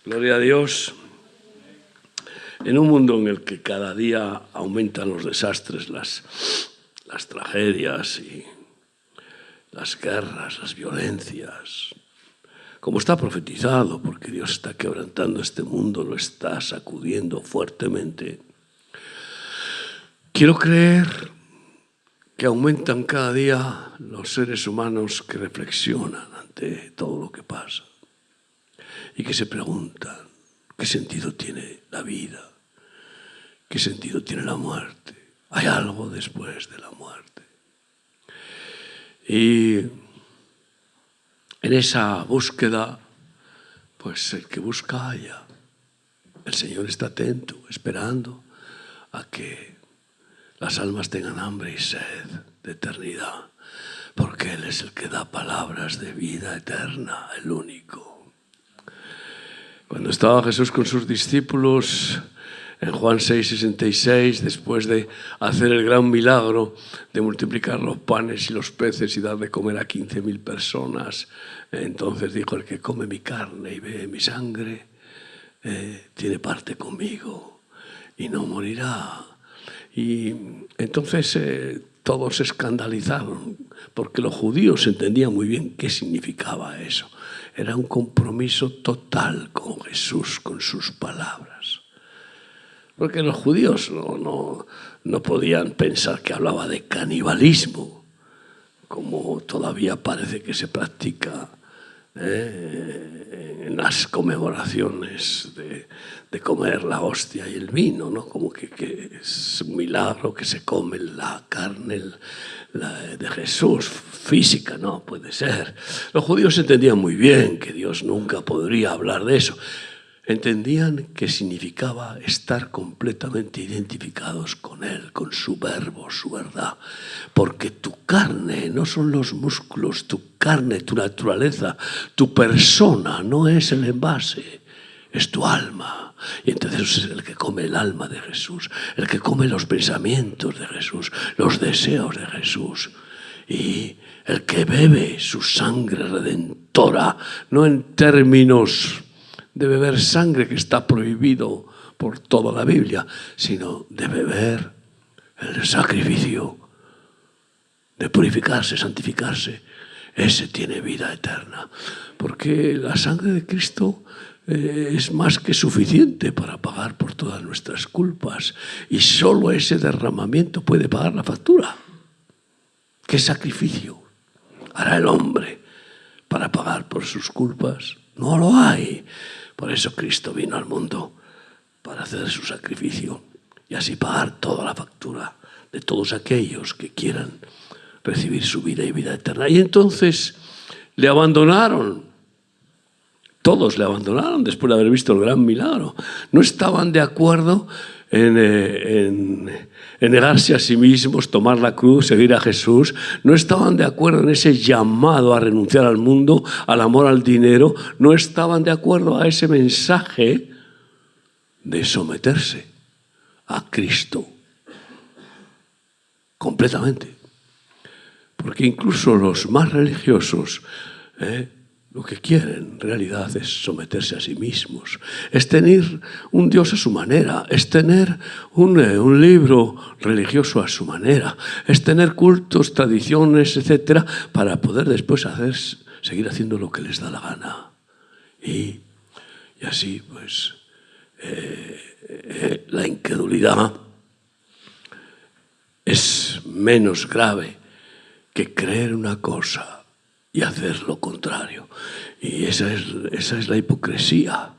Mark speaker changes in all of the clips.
Speaker 1: Gloria a Dios. En un mundo en el que cada día aumentan los desastres, las tragedias y las guerras, las violencias, como está profetizado, porque Dios está quebrantando este mundo, lo está sacudiendo fuertemente, quiero creer que aumentan cada día los seres humanos que reflexionan ante todo lo que pasa y que se preguntan qué sentido tiene la vida, qué sentido tiene la muerte. ¿Hay algo después de la muerte? Y en esa búsqueda, pues el que busca halla. El Señor está atento, esperando a que las almas tengan hambre y sed de eternidad, porque Él es el que da palabras de vida eterna, el único. Cuando estaba Jesús con sus discípulos, en Juan 6:66, después de hacer el gran milagro de multiplicar los panes y los peces y dar de comer a 15.000 personas, entonces dijo: el que come mi carne y bebe mi sangre, tiene parte conmigo y no morirá. Y entonces todos se escandalizaron, porque los judíos entendían muy bien qué significaba eso. Era un compromiso total con Jesús, con sus palabras. Porque los judíos no podían pensar que hablaba de canibalismo, como todavía parece que se practica en las conmemoraciones de comer la hostia y el vino, ¿no? Como que es un milagro que se come la carne de Jesús física. No puede ser. Los judíos entendían muy bien que Dios nunca podría hablar de eso. Entendían que significaba estar completamente identificados con Él, con su verbo, su verdad. Porque tu carne no son los músculos, tu carne, tu naturaleza, tu persona no es el envase, es tu alma. Y entonces es el que come el alma de Jesús, el que come los pensamientos de Jesús, los deseos de Jesús. Y el que bebe su sangre redentora, no en términos de beber sangre, que está prohibido por toda la Biblia, sino de beber el sacrificio, de purificarse, santificarse. Ese tiene vida eterna, porque la sangre de Cristo es más que suficiente para pagar por todas nuestras culpas, y solo ese derramamiento puede pagar la factura. ¿Qué sacrificio hará el hombre para pagar por sus culpas? No lo hay. Por eso Cristo vino al mundo, para hacer su sacrificio y así pagar toda la factura de todos aquellos que quieran recibir su vida y vida eterna. Y entonces le abandonaron. Todos le abandonaron después de haber visto el gran milagro. No estaban de acuerdo en negarse a sí mismos, tomar la cruz, seguir a Jesús. No estaban de acuerdo en ese llamado a renunciar al mundo, al amor al dinero. No estaban de acuerdo a ese mensaje de someterse a Cristo completamente. Porque incluso los más religiosos lo que quieren en realidad es someterse a sí mismos, es tener un Dios a su manera, es tener un libro religioso a su manera, es tener cultos, tradiciones, etcétera, para poder después seguir haciendo lo que les da la gana. Y así, pues, la incredulidad es menos grave que creer una cosa y hacer lo contrario. Y esa es la hipocresía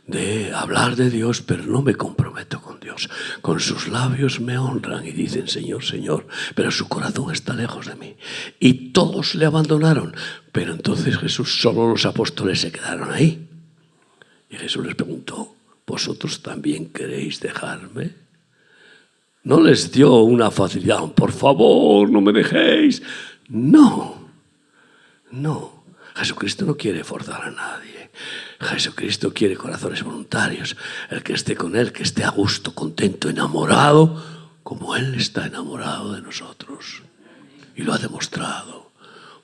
Speaker 1: de hablar de Dios, pero no me comprometo con Dios. Con sus labios me honran y dicen Señor, Señor, pero su corazón está lejos de mí. Y todos le abandonaron. Pero entonces Jesús, solo los apóstoles se quedaron ahí. Y Jesús les preguntó: ¿vosotros también queréis dejarme? No les dio una facilidad: por favor, no me dejéis. No. Jesucristo no quiere forzar a nadie. Jesucristo quiere corazones voluntarios. El que esté con Él, que esté a gusto, contento, enamorado, como Él está enamorado de nosotros. Y lo ha demostrado.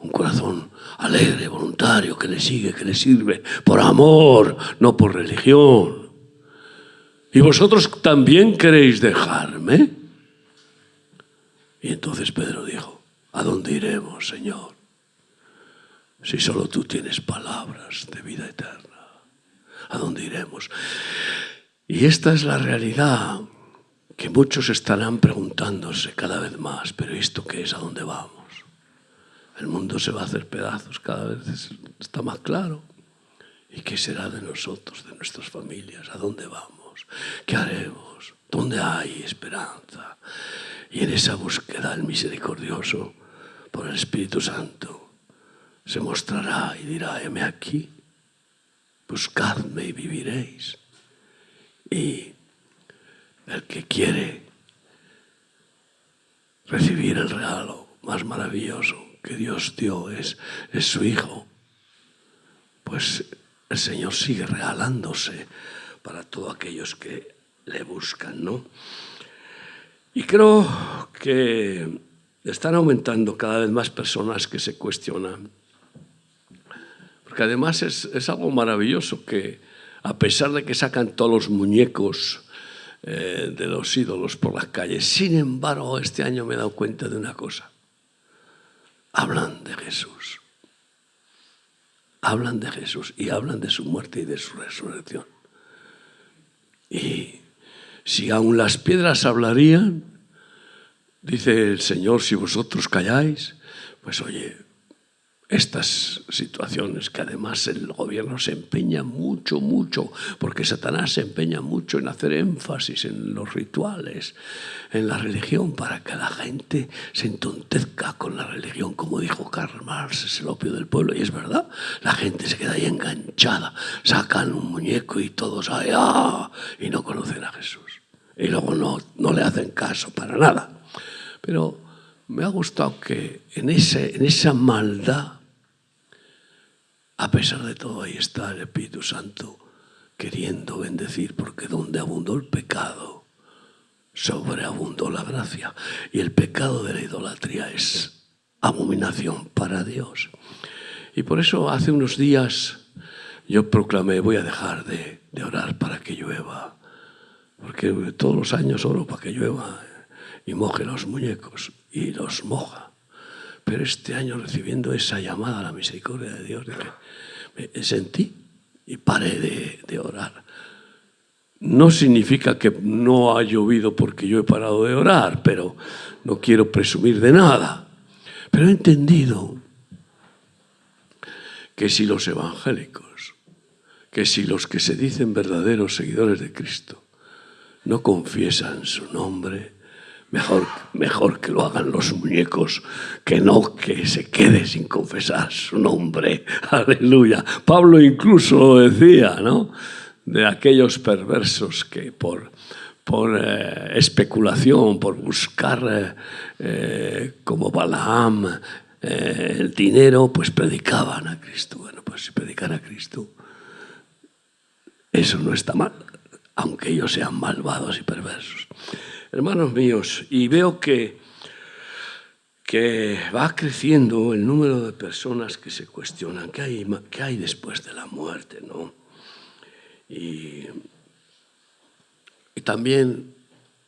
Speaker 1: Un corazón alegre, voluntario, que le sigue, que le sirve, por amor, no por religión. ¿Y vosotros también queréis dejarme? Y entonces Pedro dijo, ¿a dónde iremos, Señor? Si solo tú tienes palabras de vida eterna. ¿A dónde iremos? Y esta es la realidad que muchos estarán preguntándose cada vez más, pero ¿esto qué es? ¿A dónde vamos? El mundo se va a hacer pedazos, cada vez está más claro. ¿Y qué será de nosotros, de nuestras familias? ¿A dónde vamos? ¿Qué haremos? ¿Dónde hay esperanza? Y en esa búsqueda el misericordioso, por el Espíritu Santo, se mostrará y dirá, heme aquí, buscadme y viviréis. Y el que quiere recibir el regalo más maravilloso que Dios dio es su Hijo, pues el Señor sigue regalándose para todos aquellos que le buscan, ¿no? Y creo que están aumentando cada vez más personas que se cuestionan. Porque además es algo maravilloso que, a pesar de que sacan todos los muñecos de los ídolos por las calles, sin embargo, este año me he dado cuenta de una cosa. Hablan de Jesús. Hablan de Jesús y hablan de su muerte y de su resurrección. Y si aún las piedras hablarían, dice el Señor, si vosotros calláis, pues oye, estas situaciones que además el gobierno se empeña mucho, porque Satanás se empeña mucho en hacer énfasis en los rituales, en la religión, para que la gente se entontezca con la religión. Como dijo Karl Marx, es el opio del pueblo, y es verdad, la gente se queda ahí enganchada, sacan un muñeco y todos ahí, ¡ah!, y no conocen a Jesús. Y luego no le hacen caso para nada. Pero me ha gustado que en esa maldad, a pesar de todo, ahí está el Espíritu Santo queriendo bendecir, porque donde abundó el pecado, sobreabundó la gracia. Y el pecado de la idolatría es abominación para Dios. Y por eso hace unos días yo proclamé, voy a dejar de orar para que llueva, porque todos los años oro para que llueva y moje los muñecos, y los moja. Pero este año, recibiendo esa llamada a la misericordia de Dios, me sentí y paré de orar. No significa que no ha llovido porque yo he parado de orar, pero no quiero presumir de nada. Pero he entendido que si los evangélicos, que si los que se dicen verdaderos seguidores de Cristo no confiesan su nombre, mejor que lo hagan los muñecos, que no que se quede sin confesar su nombre. Aleluya. Pablo incluso lo decía, ¿no? De aquellos perversos que por especulación, por buscar como Balaam el dinero, pues predicaban a Cristo. Bueno, pues si predican a Cristo, eso no está mal, aunque ellos sean malvados y perversos. Hermanos míos, y veo que va creciendo el número de personas que se cuestionan qué hay después de la muerte, ¿no? Y también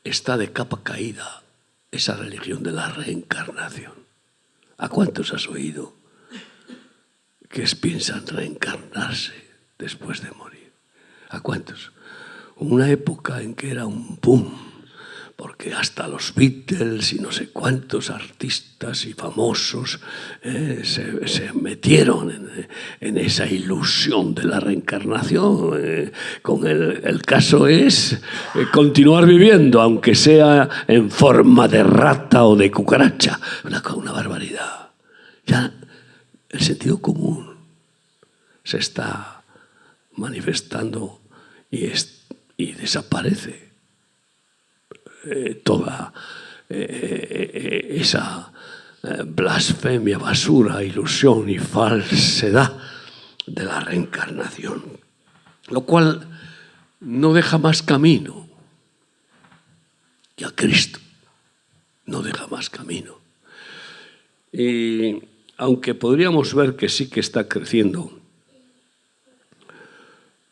Speaker 1: está de capa caída esa religión de la reencarnación. ¿A cuántos has oído que piensan reencarnarse después de morir? ¿A cuántos? Una época en que era un boom, porque hasta los Beatles y no sé cuántos artistas y famosos se metieron en esa ilusión de la reencarnación. Con el caso es continuar viviendo, aunque sea en forma de rata o de cucaracha. Una barbaridad. Ya el sentido común se está manifestando y desaparece toda esa blasfemia, basura, ilusión y falsedad de la reencarnación, lo cual no deja más camino que a Cristo, no deja más camino. Y aunque podríamos ver que sí que está creciendo,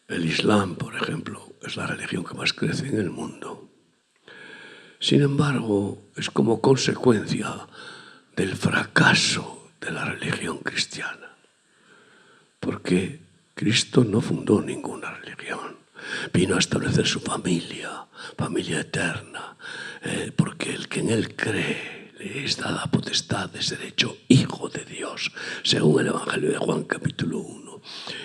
Speaker 1: el Islam, por ejemplo, es la religión que más crece en el mundo. Sin embargo, es como consecuencia del fracaso de la religión cristiana. Porque Cristo no fundó ninguna religión. Vino a establecer su familia, familia eterna, porque el que en él cree le es dada potestad de ser hecho hijo de Dios, según el Evangelio de Juan capítulo 1.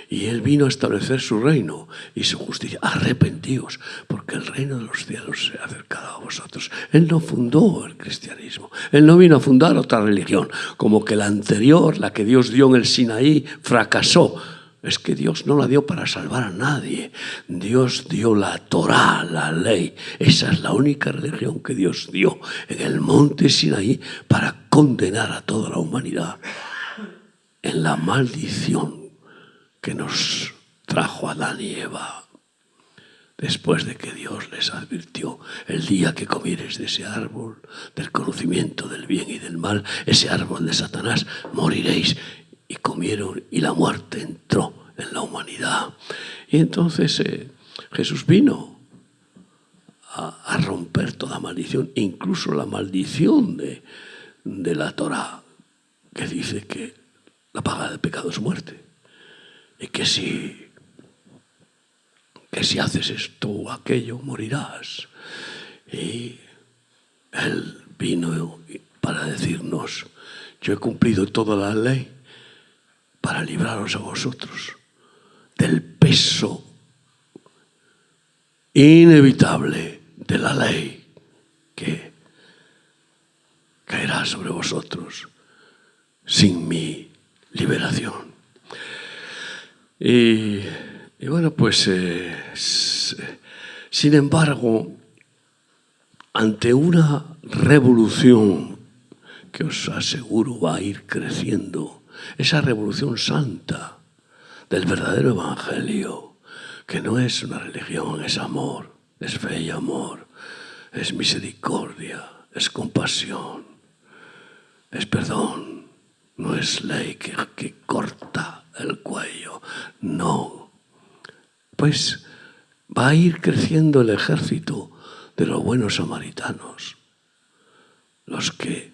Speaker 1: Y él vino a establecer su reino y su justicia. Arrepentíos, porque el reino de los cielos se ha acercado a vosotros. Él no fundó el cristianismo. Él no vino a fundar otra religión, como que la anterior, la que Dios dio en el Sinaí, fracasó. Es que Dios no la dio para salvar a nadie. Dios dio la Torá, la ley. Esa es la única religión que Dios dio en el monte Sinaí para condenar a toda la humanidad en la maldición que nos trajo Adán y Eva, después de que Dios les advirtió: el día que comiereis de ese árbol, del conocimiento del bien y del mal, ese árbol de Satanás, moriréis. Y comieron y la muerte entró en la humanidad. Y entonces Jesús vino a romper toda maldición, incluso la maldición de la Torá, que dice que la paga del pecado es muerte. Y que si haces esto o aquello, morirás. Y Él vino para decirnos: yo he cumplido toda la ley para libraros a vosotros del peso inevitable de la ley que caerá sobre vosotros sin mi liberación. Y bueno, pues sin embargo, ante una revolución que os aseguro va a ir creciendo, esa revolución santa del verdadero evangelio, que no es una religión, es amor, es fe y amor, es misericordia, es compasión, es perdón, no es ley que corta el cuello, no. Pues va a ir creciendo el ejército de los buenos samaritanos, los que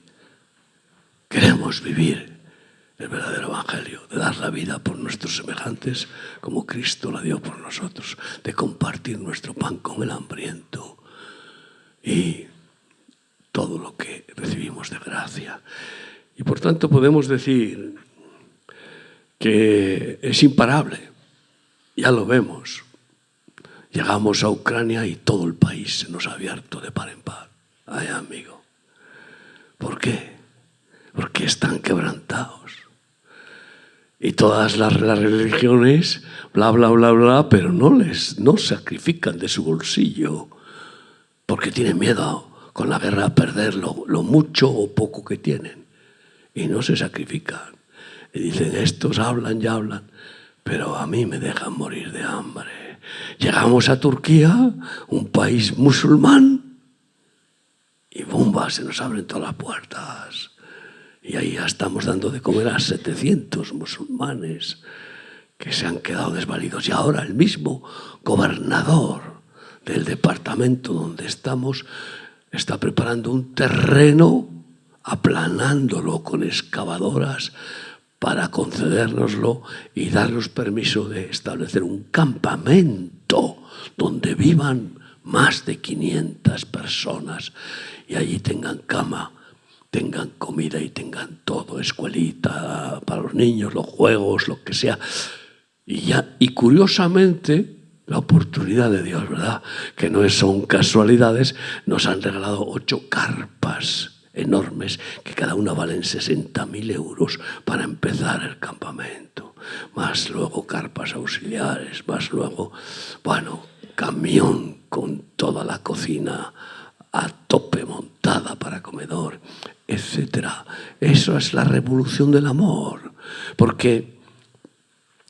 Speaker 1: queremos vivir el verdadero evangelio, de dar la vida por nuestros semejantes como Cristo la dio por nosotros, de compartir nuestro pan con el hambriento y todo lo que recibimos de gracia. Y por tanto podemos decir que es imparable. Ya lo vemos. Llegamos a Ucrania y todo el país se nos ha abierto de par en par. Ay, amigo. ¿Por qué? Porque están quebrantados. Y todas las religiones, bla, bla, bla, bla, pero no sacrifican de su bolsillo, porque tienen miedo con la guerra a perder lo mucho o poco que tienen. Y no se sacrifican. Y dicen: estos hablan y hablan, pero a mí me dejan morir de hambre. Llegamos a Turquía, un país musulmán, y ¡bumba! Se nos abren todas las puertas. Y ahí ya estamos dando de comer a 700 musulmanes que se han quedado desvalidos. Y ahora el mismo gobernador del departamento donde estamos está preparando un terreno, aplanándolo con excavadoras para concedérnoslo y darnos permiso de establecer un campamento donde vivan más de 500 personas y allí tengan cama, tengan comida y tengan todo, escuelita para los niños, los juegos, lo que sea. Y curiosamente, la oportunidad de Dios, ¿verdad? Que no son casualidades, nos han regalado 8 carpas enormes, que cada una valen 60.000 euros para empezar el campamento. Más luego carpas auxiliares, más luego, bueno, camión con toda la cocina a tope montada para comedor, etc. Eso es la revolución del amor, porque,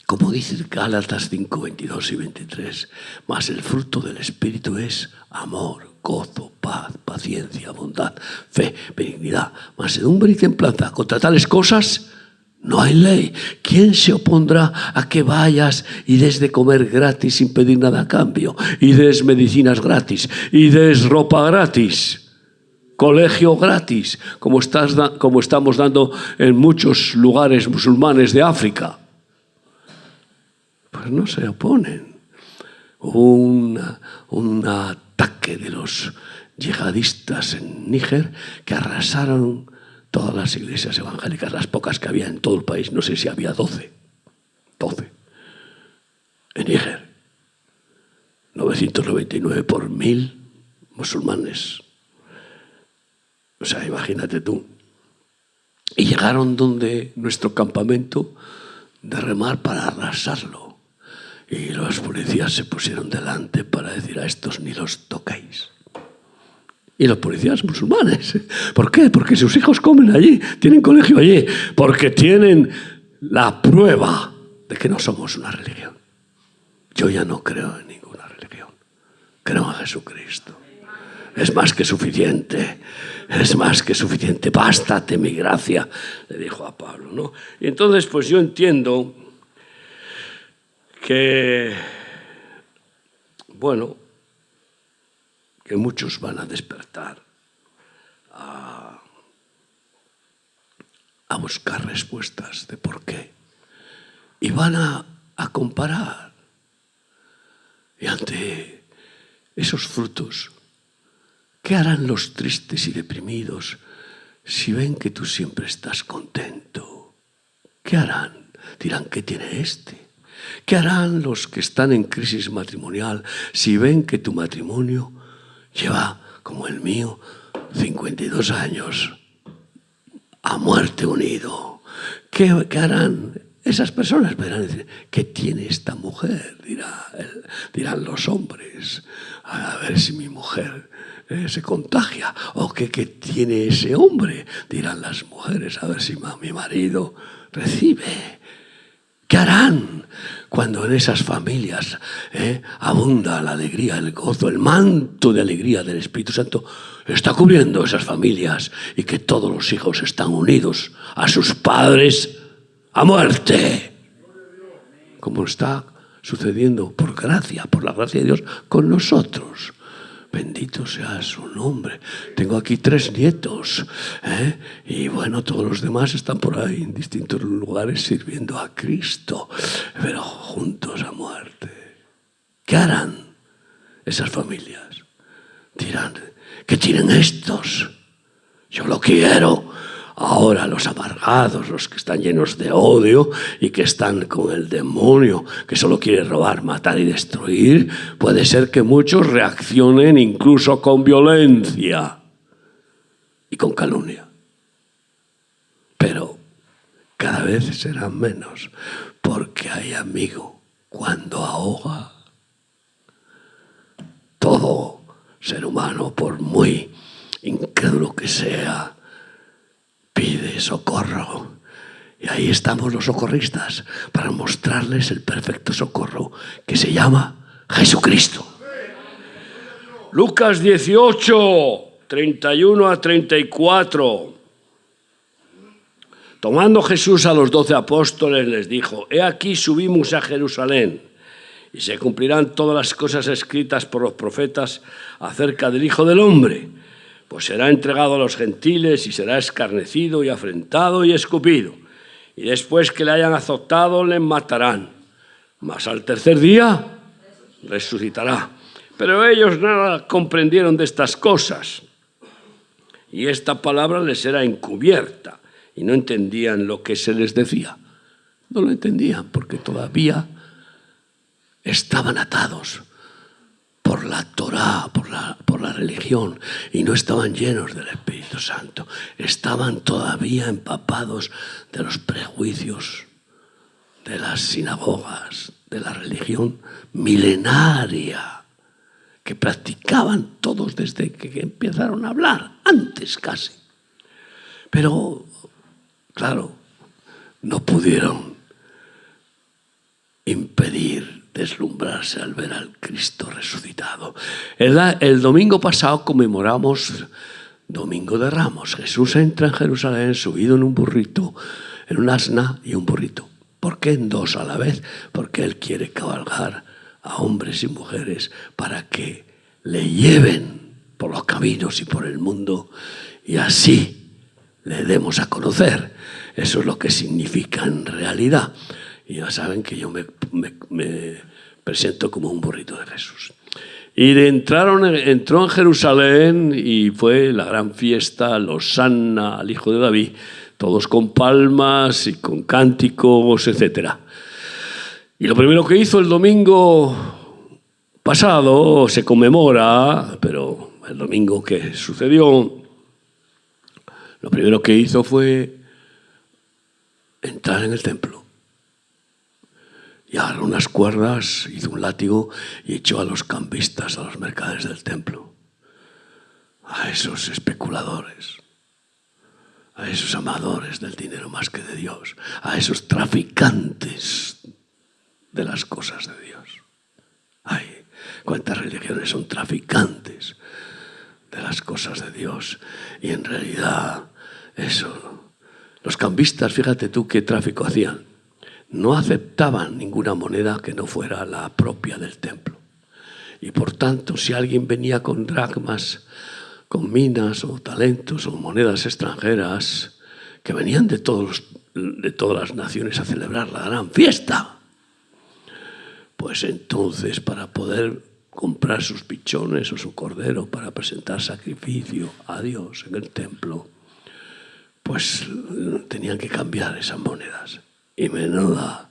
Speaker 1: como dice Gálatas 5, 22 y 23, más el fruto del Espíritu es amor, gozo, paz, paciencia, bondad, fe, benignidad, mansedumbre y templanza. Contra tales cosas No hay ley. ¿Quién se opondrá a que vayas y des de comer gratis sin pedir nada a cambio? Y des medicinas gratis. Y des ropa gratis. Colegio gratis. Como estamos dando en muchos lugares musulmanes de África. Pues no se oponen. Un ataque de los yihadistas en Níger que arrasaron todas las iglesias evangélicas, las pocas que había en todo el país. No sé si había 12 en Níger. 999 por 1000 musulmanes. O sea, imagínate tú. Y llegaron donde nuestro campamento de remar para arrasarlo. Y los policías se pusieron delante para decir: a estos ni los toquéis. Y los policías musulmanes. ¿Por qué? Porque sus hijos comen allí, tienen colegio allí, porque tienen la prueba de que no somos una religión. Yo ya no creo en ninguna religión. Creo en Jesucristo. Es más que suficiente. Es más que suficiente. Bástate mi gracia, le dijo a Pablo, ¿no? Y entonces, pues yo entiendo que, bueno, que muchos van a despertar a buscar respuestas de por qué. Y van a comparar. Y ante esos frutos, ¿qué harán los tristes y deprimidos si ven que tú siempre estás contento? ¿Qué harán? Dirán: ¿qué tiene este? ¿Qué harán los que están en crisis matrimonial si ven que tu matrimonio lleva, como el mío, 52 años a muerte unido? ¿Qué harán? Esas personas verán y decir: ¿qué tiene esta mujer? Dirán los hombres: a ver si mi mujer se contagia. ¿O qué tiene ese hombre? Dirán las mujeres: a ver si mi marido recibe. ¿Qué harán cuando en esas familias abunda la alegría, el gozo, el manto de alegría del Espíritu Santo está cubriendo esas familias y que todos los hijos están unidos a sus padres a muerte? Como está sucediendo por la gracia de Dios con nosotros. Bendito sea su nombre. Tengo aquí 3 nietos, y bueno, todos los demás están por ahí en distintos lugares sirviendo a Cristo, pero juntos a muerte. ¿Qué harán esas familias? Dirán: ¿qué tienen estos? Yo lo quiero. Ahora los amargados, los que están llenos de odio y que están con el demonio, que solo quiere robar, matar y destruir, puede ser que muchos reaccionen incluso con violencia y con calumnia. Pero cada vez serán menos, porque hay, amigo, cuando ahoga, todo ser humano, por muy incrédulo que sea, pide socorro. Y ahí estamos los socorristas para mostrarles el perfecto socorro que se llama Jesucristo. Lucas 18, 31 a 34. Tomando Jesús a los 12 apóstoles, les dijo: He aquí subimos a Jerusalén, y se cumplirán todas las cosas escritas por los profetas acerca del Hijo del Hombre. Pues será entregado a los gentiles y será escarnecido y afrentado y escupido. Y después que le hayan azotado, le matarán. Mas al tercer día resucitará. Pero ellos nada comprendieron de estas cosas. Y esta palabra les era encubierta. Y no entendían lo que se les decía. No lo entendían porque todavía estaban atados por la Torá, por la religión, y no estaban llenos del Espíritu Santo. Estaban todavía empapados de los prejuicios de las sinagogas, de la religión milenaria, que practicaban todos desde que empezaron a hablar, antes casi. Pero, claro, no pudieron impedir deslumbrarse al ver al Cristo resucitado. El domingo pasado conmemoramos Domingo de Ramos. Jesús entra en Jerusalén subido en un burrito, en un asna y un burrito. ¿Por qué en dos a la vez? Porque él quiere cabalgar a hombres y mujeres para que le lleven por los caminos y por el mundo y así le demos a conocer. Eso es lo que significa en realidad. Y ya saben que yo me presento como un burrito de Jesús. Y entró en Jerusalén y fue la gran fiesta, la Hosanna al Hijo de David, todos con palmas y con cánticos, etc. Y lo primero que hizo el domingo pasado, se conmemora, pero el domingo que sucedió, lo primero que hizo fue entrar en el templo. Y agarró unas cuerdas, hizo un látigo y echó a los cambistas, a los mercaderes del templo, a esos especuladores, a esos amadores del dinero más que de Dios, a esos traficantes de las cosas de Dios. Ay, cuántas religiones son traficantes de las cosas de Dios. Y en realidad, eso, los cambistas, fíjate tú qué tráfico hacían. No aceptaban ninguna moneda que no fuera la propia del templo. Y por tanto, si alguien venía con dracmas, con minas o talentos o monedas extranjeras, que venían de todas las naciones a celebrar la gran fiesta, pues entonces para poder comprar sus pichones o su cordero para presentar sacrificio a Dios en el templo, pues tenían que cambiar esas monedas. Y menudo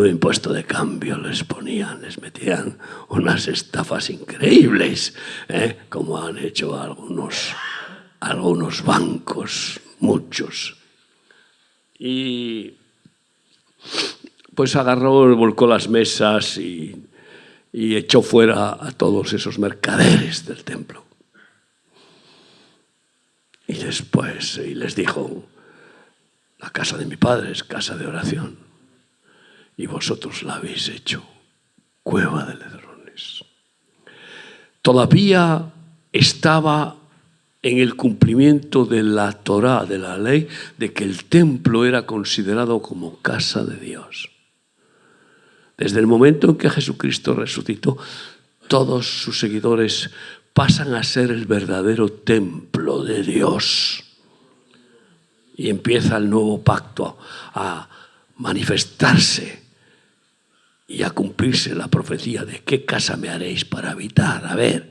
Speaker 1: impuesto de cambio les ponían, les metían unas estafas increíbles, como han hecho algunos bancos, muchos. Y pues agarró, volcó las mesas y echó fuera a todos esos mercaderes del templo. Y después les dijo: la casa de mi padre es casa de oración y vosotros la habéis hecho cueva de ladrones. Todavía estaba en el cumplimiento de la Torá, de la ley, de que el templo era considerado como casa de Dios. Desde el momento en que Jesucristo resucitó, todos sus seguidores pasan a ser el verdadero templo de Dios. Y empieza el nuevo pacto a manifestarse y a cumplirse la profecía de ¿qué casa me haréis para habitar? A ver,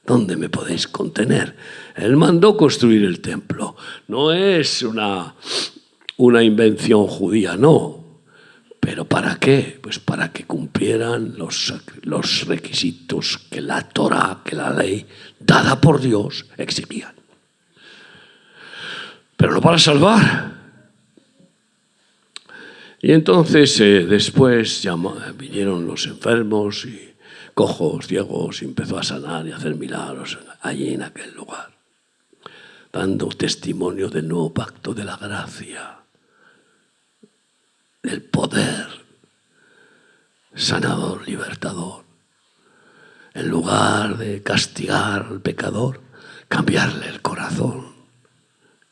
Speaker 1: ¿dónde me podéis contener? Él mandó construir el templo. No es una invención judía, no. ¿Pero para qué? Pues para que cumplieran los requisitos que la Torá, que la ley dada por Dios exigían. Pero no para salvar. Y entonces después vinieron los enfermos y cojos, ciegos, y empezó a sanar y a hacer milagros allí en aquel lugar, dando testimonio del nuevo pacto de la gracia, del poder sanador, libertador. En lugar de castigar al pecador, cambiarle el corazón.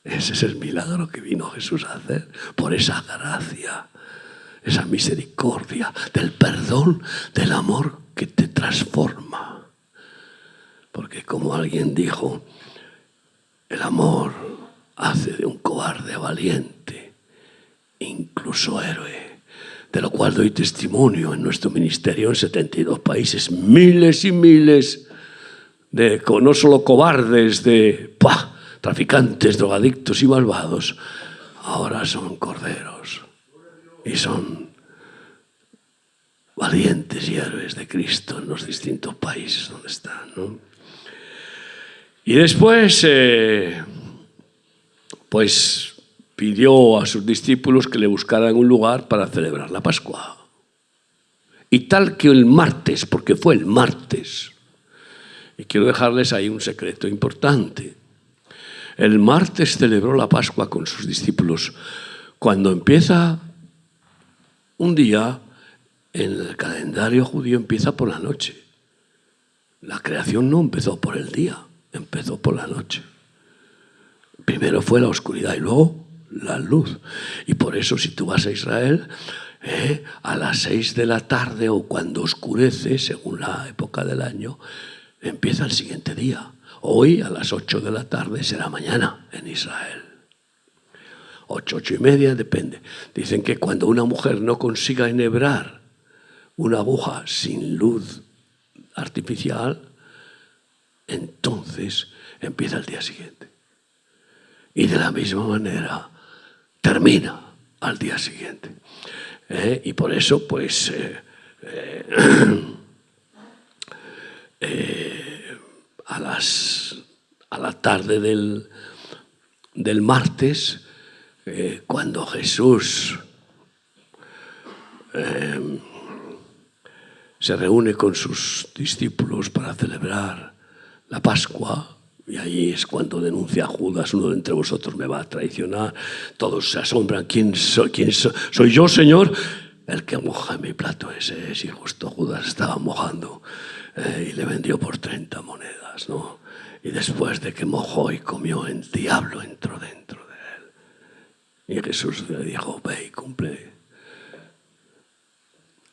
Speaker 1: Ese es el milagro que vino Jesús a hacer, por esa gracia, esa misericordia, del perdón, del amor que te transforma. Porque como alguien dijo, el amor hace de un cobarde valiente, incluso héroe, de lo cual doy testimonio en nuestro ministerio en 72 países, miles y miles de, no solo cobardes, de traficantes, drogadictos y malvados, ahora son corderos y son valientes y héroes de Cristo en los distintos países donde están, ¿no? Y después, pues pidió a sus discípulos que le buscaran un lugar para celebrar la Pascua. Y tal que el martes, porque fue el martes, y quiero dejarles ahí un secreto importante. El martes celebró la Pascua con sus discípulos. Cuando empieza un día, en el calendario judío empieza por la noche. La creación no empezó por el día, empezó por la noche. Primero fue la oscuridad y luego la luz. Y por eso si tú vas a Israel, a las 6 de la tarde o cuando oscurece, según la época del año, empieza el siguiente día. Hoy a las 8 de la tarde será mañana en Israel. 8, 8:30, depende. Dicen que cuando una mujer no consiga enhebrar una aguja sin luz artificial, entonces empieza el día siguiente. Y de la misma manera termina al día siguiente. Y por eso, pues, a la tarde del martes, cuando Jesús se reúne con sus discípulos para celebrar la Pascua, y ahí es cuando denuncia a Judas: uno de entre vosotros me va a traicionar. Todos se asombran: ¿quién soy? ¿Soy yo, Señor? El que moja en mi plato, ese es. Y justo Judas estaba mojando, y le vendió por 30 monedas, ¿no? Y después de que mojó y comió, el diablo entró dentro de él. Y Jesús le dijo: ve y cumple.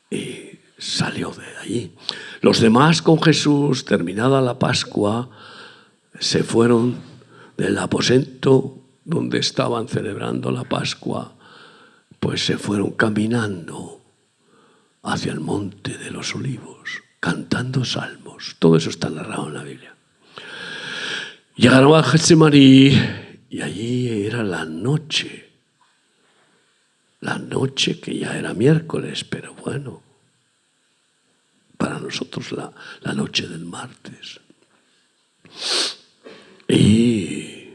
Speaker 1: Y salió de allí. Los demás con Jesús, terminada la Pascua, se fueron del aposento donde estaban celebrando la Pascua, pues se fueron caminando hacia el monte de los Olivos, cantando salmos. Todo eso está narrado en la Biblia. Llegaron a Getsemaní y allí era la noche que ya era miércoles, pero bueno, para nosotros la noche del martes. Y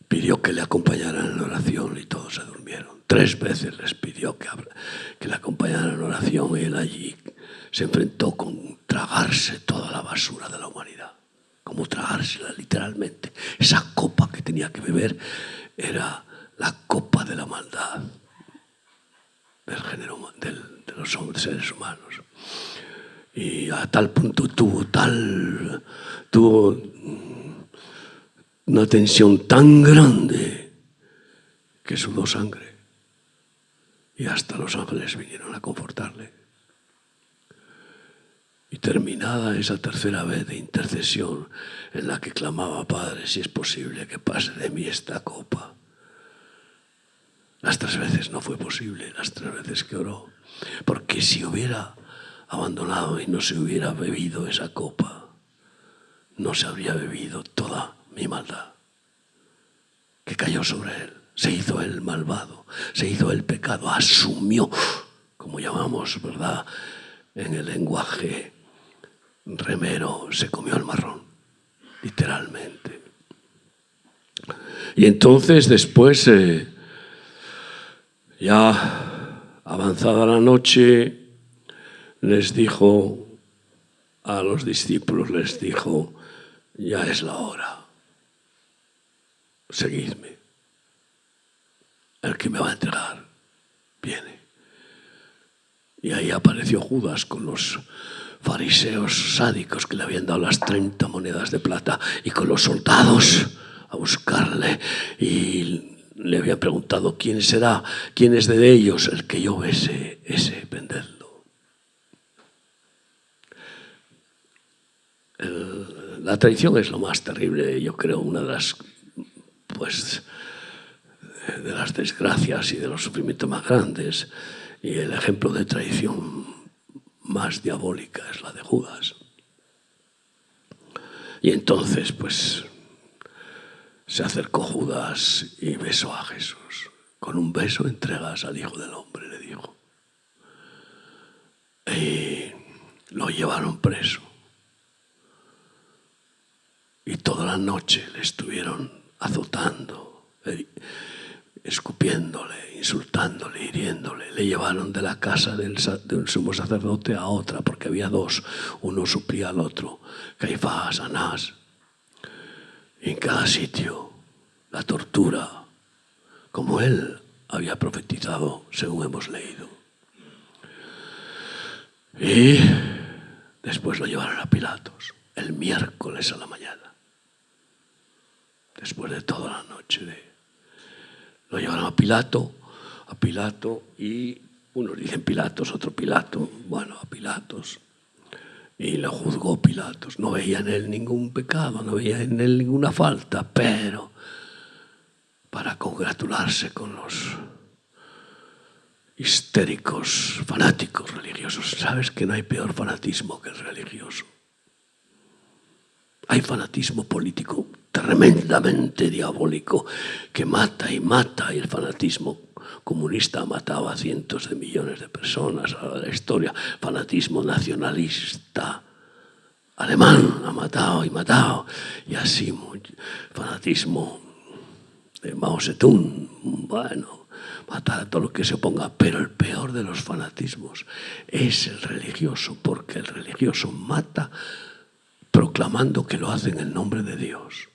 Speaker 1: pidió que le acompañaran en oración y todos se durmieron. 3 veces les pidió que le acompañaran en oración, y él allí se enfrentó con tragarse toda la basura de la humanidad, como tragársela literalmente. Esa copa que tenía que beber era la copa de la maldad del género, de los seres humanos. Y a tal punto tuvo una tensión tan grande que sudó sangre, y hasta los ángeles vinieron a confortarle. Y terminada esa tercera vez de intercesión en la que clamaba: Padre, si es posible que pase de mí esta copa. Las 3 veces no fue posible, las 3 veces que oró, porque si hubiera abandonado y no se hubiera bebido esa copa, no se habría bebido toda mi maldad que cayó sobre él. Se hizo el malvado, se hizo el pecado, asumió, como llamamos, ¿verdad?, en el lenguaje remero, se comió el marrón, literalmente. Y entonces después, ya avanzada la noche, les dijo a los discípulos, les dijo: ya es la hora, seguidme. El que me va a entregar viene. Y ahí apareció Judas con los fariseos sádicos que le habían dado las 30 monedas de plata, y con los soldados a buscarle, y le habían preguntado: ¿quién será? ¿Quién es de ellos el que yo bese? Ese, vendedlo. La traición es lo más terrible, yo creo, una de las, pues, de las desgracias y de los sufrimientos más grandes. Y el ejemplo de traición más diabólica es la de Judas. Y entonces, pues, se acercó Judas y besó a Jesús. Con un beso entregas al Hijo del Hombre, le dijo. Y lo llevaron preso. Y toda la noche le estuvieron azotando, escupiéndole, insultándole, hiriéndole. Le llevaron de la casa de un sumo sacerdote a otra, porque había 2. Uno suplía al otro, Caifás, Anás. Y en cada sitio la tortura, como él había profetizado, según hemos leído. Y después lo llevaron a Pilatos, el miércoles a la mañana. Después de toda la noche Lo llevaron a Pilato y unos dicen Pilatos, otro Pilato, bueno, a Pilatos. Y lo juzgó Pilatos. No veía en él ningún pecado, no veía en él ninguna falta, pero para congratularse con los histéricos, fanáticos religiosos. ¿Sabes que no hay peor fanatismo que el religioso? Hay fanatismo político tremendamente diabólico que mata y mata, y el fanatismo comunista ha matado a cientos de millones de personas a lo de la historia. Fanatismo nacionalista alemán ha matado y matado, y así fanatismo de Mao Zedong, bueno, matar a todo lo que se oponga. Pero el peor de los fanatismos es el religioso, porque el religioso mata proclamando que lo hace en el nombre de Dios.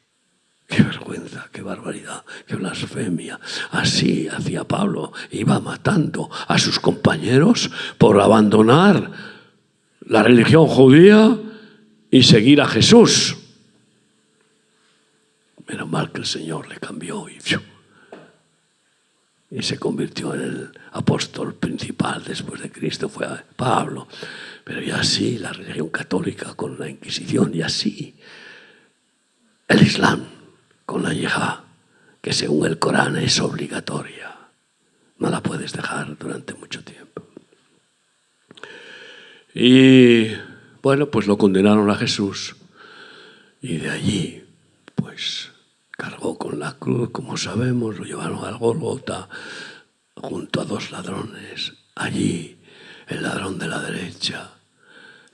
Speaker 1: ¡Qué vergüenza, qué barbaridad, qué blasfemia! Así hacía Pablo, iba matando a sus compañeros por abandonar la religión judía y seguir a Jesús. Menos mal que el Señor le cambió y se convirtió en el apóstol principal después de Cristo, fue a Pablo. Pero y así la religión católica con la Inquisición, y así el Islam con la yihad, que según el Corán es obligatoria. No la puedes dejar durante mucho tiempo. Y bueno, pues lo condenaron a Jesús, y de allí pues cargó con la cruz, como sabemos, lo llevaron al Gólgota junto a dos ladrones. Allí el ladrón de la derecha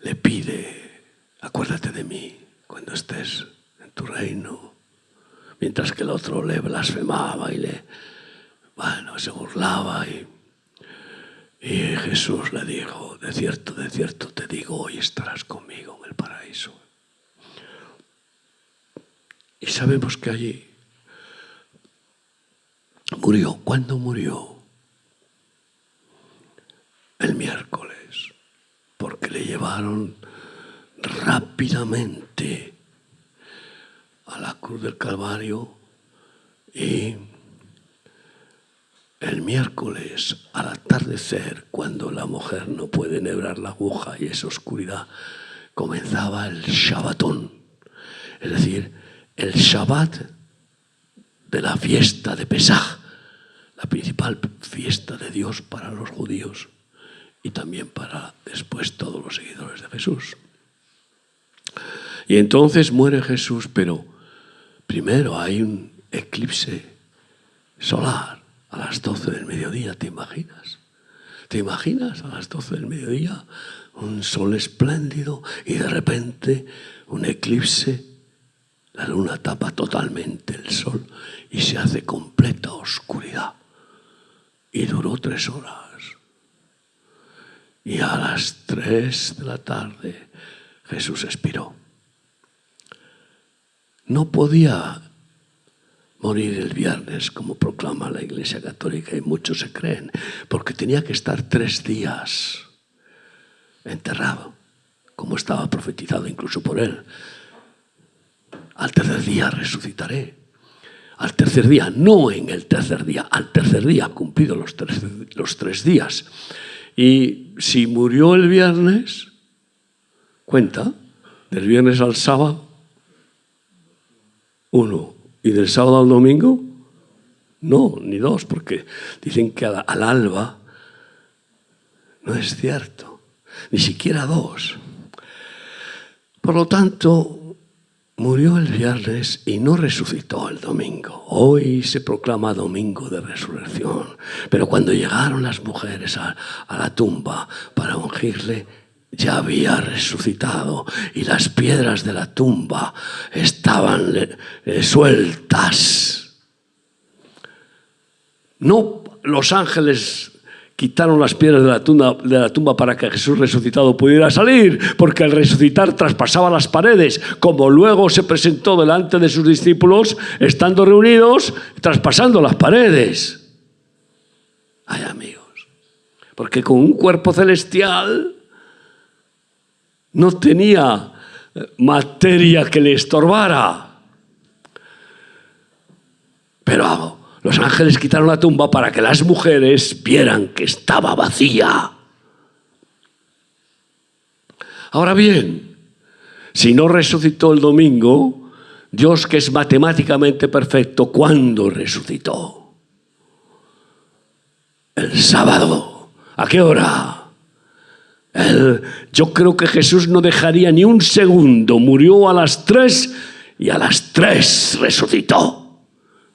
Speaker 1: le pide: acuérdate de mí cuando estés en tu reino, mientras que el otro le blasfemaba y se burlaba, y Jesús le dijo: de cierto te digo, hoy estarás conmigo en el paraíso. Y sabemos que allí murió. ¿Cuándo murió? El miércoles, porque le llevaron rápidamente a la cruz del Calvario, y el miércoles al atardecer, cuando la mujer no puede enhebrar la aguja y es oscuridad, comenzaba el Shabbatón, es decir, el Shabbat de la fiesta de Pesaj, la principal fiesta de Dios para los judíos y también para después todos los seguidores de Jesús. Y entonces muere Jesús, pero primero hay un eclipse solar a las 12 del mediodía, ¿te imaginas? ¿Te imaginas a las 12 del mediodía un sol espléndido y de repente un eclipse? La luna tapa totalmente el sol y se hace completa oscuridad. Y duró 3 horas. Y a las 3 de la tarde Jesús expiró. No podía morir el viernes, como proclama la Iglesia Católica, y muchos se creen, porque tenía que estar 3 días enterrado, como estaba profetizado incluso por él. Al tercer día resucitaré. Al tercer día, no en el tercer día, al tercer día, cumplido los 3 días. Y si murió el viernes, cuenta, del viernes al sábado, 1. ¿Y del sábado al domingo? No, ni 2, porque dicen que al alba no es cierto, ni siquiera 2. Por lo tanto, murió el viernes y no resucitó el domingo. Hoy se proclama domingo de resurrección. Pero cuando llegaron las mujeres a la tumba para ungirle, ya había resucitado y las piedras de la tumba estaban sueltas. No los ángeles quitaron las piedras de la tumba para que Jesús resucitado pudiera salir, porque al resucitar traspasaba las paredes, como luego se presentó delante de sus discípulos, estando reunidos, traspasando las paredes. Ay, amigos, porque con un cuerpo celestial no tenía materia que le estorbara. Pero Los ángeles quitaron la tumba para que las mujeres vieran que estaba vacía. Ahora bien, si no resucitó el domingo, Dios, que es matemáticamente perfecto, ¿cuándo resucitó? El sábado. ¿A qué hora? Yo creo que Jesús no dejaría ni un segundo. Murió a las 3 y a las 3 resucitó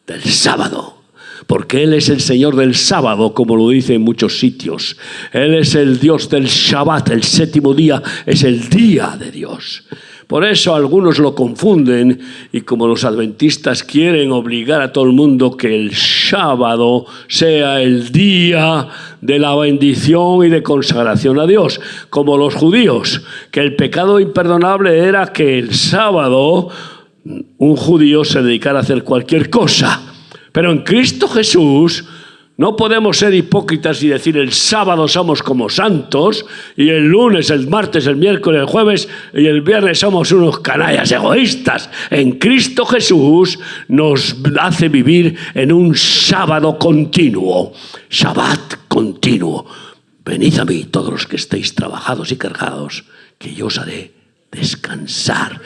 Speaker 1: del sábado. Porque Él es el Señor del sábado, como lo dice en muchos sitios. Él es el Dios del Shabbat, el séptimo día es el día de Dios. Por eso algunos lo confunden y como los adventistas quieren obligar a todo el mundo que el sábado sea el día de la bendición y de consagración a Dios, como los judíos, que el pecado imperdonable era que el sábado un judío se dedicara a hacer cualquier cosa. Pero en Cristo Jesús no podemos ser hipócritas y decir el sábado somos como santos y el lunes, el martes, el miércoles, el jueves y el viernes somos unos canallas egoístas. En Cristo Jesús nos hace vivir en un sábado continuo, Shabbat continuo. Venid a mí todos los que estéis trabajados y cargados, que yo os haré descansar